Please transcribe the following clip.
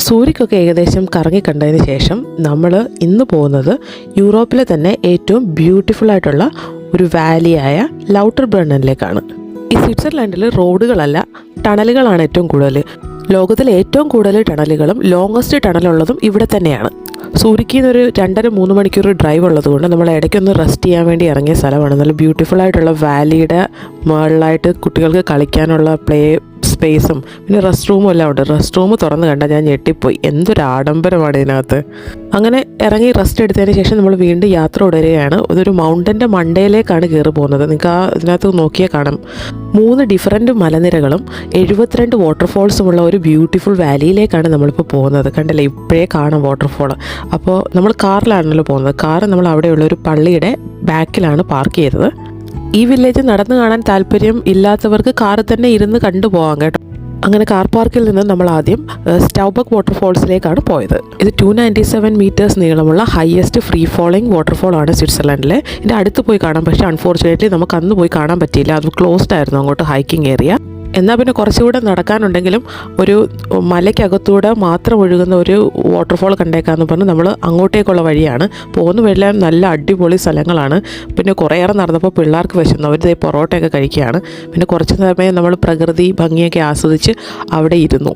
സൂര്യക്കൊക്കെ ഏകദേശം കറങ്ങിക്കണ്ടതിന് ശേഷം നമ്മൾ ഇന്ന് പോകുന്നത് യൂറോപ്പിലെ തന്നെ ഏറ്റവും ബ്യൂട്ടിഫുൾ ആയിട്ടുള്ള ഒരു വാലിയായ ലൗട്ടർബ്രണ്ണനിലേക്കാണ്. ഈ സ്വിറ്റ്സർലാൻഡിൽ റോഡുകളല്ല, ടണലുകളാണ് ഏറ്റവും കൂടുതൽ. ലോകത്തിലെ ഏറ്റവും കൂടുതൽ ടണലുകളും ലോങ്ങസ്റ്റ് ടണലുള്ളതും ഇവിടെ തന്നെയാണ്. സൂര്യക്ക് ഒരു 2.5-3 മണിക്കൂർ ഡ്രൈവ് ഉള്ളതുകൊണ്ട് നമ്മൾ ഇടയ്ക്കൊന്ന് റെസ്റ്റ് ചെയ്യാൻ വേണ്ടി ഇറങ്ങിയ സ്ഥലമാണ്. നല്ല ബ്യൂട്ടിഫുൾ ആയിട്ടുള്ള വാലിയുടെ മുകളിലായിട്ട് കുട്ടികൾക്ക് കളിക്കാനുള്ള പ്ലേ സ്പേസും പിന്നെ റെസ്റ്റ് റൂമും എല്ലാം ഉണ്ട്. റെസ്റ്റ് റൂം തുറന്ന് കണ്ടാൽ ഞാൻ ഞെട്ടിപ്പോയി, എന്തൊരു ആഡംബരമാണ് ഇതിനകത്ത്. അങ്ങനെ ഇറങ്ങി റെസ്റ്റ് എടുത്തതിന് ശേഷം നമ്മൾ വീണ്ടും യാത്ര തുടരുകയാണ്. ഇതൊരു മൗണ്ടൻ്റെ മണ്ടയിലേക്കാണ് കയറി പോകുന്നത്. നിങ്ങൾക്ക് ഇതിനകത്ത് നോക്കിയാൽ കാണാം 3 ഡിഫറൻറ്റ് മലനിരകളും 72 വാട്ടർഫോൾസുമുള്ള ഒരു ബ്യൂട്ടിഫുൾ വാലിയിലേക്കാണ് നമ്മളിപ്പോൾ പോകുന്നത്. കണ്ടല്ലേ, ഇപ്പോഴേ കാണാം വാട്ടർഫോൾ. അപ്പോൾ നമ്മൾ കാറിലാണല്ലോ പോകുന്നത്. കാറ് നമ്മൾ അവിടെയുള്ള ഒരു പള്ളിയുടെ ബാക്കിലാണ് പാർക്ക് ചെയ്തത്. ഈ വില്ലേജ് നടന്നു കാണാൻ താല്പര്യം ഇല്ലാത്തവർക്ക് കാറിൽ തന്നെ ഇരുന്ന് കണ്ടുപോകാം കേട്ടോ. അങ്ങനെ കാർ പാർക്കിൽ നിന്ന് നമ്മൾ ആദ്യം സ്റ്റൗബക്ക് വാട്ടർഫോൾസിലേക്കാണ് പോയത്. ഇത് 297 മീറ്റേഴ്സ് നീളമുള്ള ഹയസ്റ്റ് ഫ്രീ ഫോളിംഗ് വാട്ടർഫോൾ ആണ് സ്വിറ്റ്സർലൻഡിലെ. ഇതിൻ്റെ അടുത്ത് പോയി കാണാം, പക്ഷേ അൺഫോർച്ചുനേറ്റ്ലി നമുക്ക് അന്ന് പോയി കാണാൻ പറ്റിയില്ല. അത് ക്ലോസ്ഡ് ആയിരുന്നു അങ്ങോട്ട് ഹൈക്കിംഗ് ഏരിയ. എന്നാൽ പിന്നെ കുറച്ചുകൂടെ നടക്കാനുണ്ടെങ്കിലും ഒരു മലയ്ക്കകത്തൂടെ മാത്രം ഒഴുകുന്ന ഒരു വാട്ടർഫോൾ കണ്ടേക്കാമെന്ന് പറഞ്ഞ് നമ്മൾ അങ്ങോട്ടേക്കുള്ള വഴിയാണ് പോകുന്ന. എല്ലാം നല്ല അടിപൊളി സ്ഥലങ്ങളാണ്. പിന്നെ കുറേയേറെ നടന്നപ്പോൾ പിള്ളേർക്ക് വിശന്നു, അവർ പൊറോട്ടയൊക്കെ കഴിക്കുകയാണ്. പിന്നെ കുറച്ച് സമയം നമ്മൾ പ്രകൃതി ഭംഗിയൊക്കെ ആസ്വദിച്ച് അവിടെ ഇരുന്നു.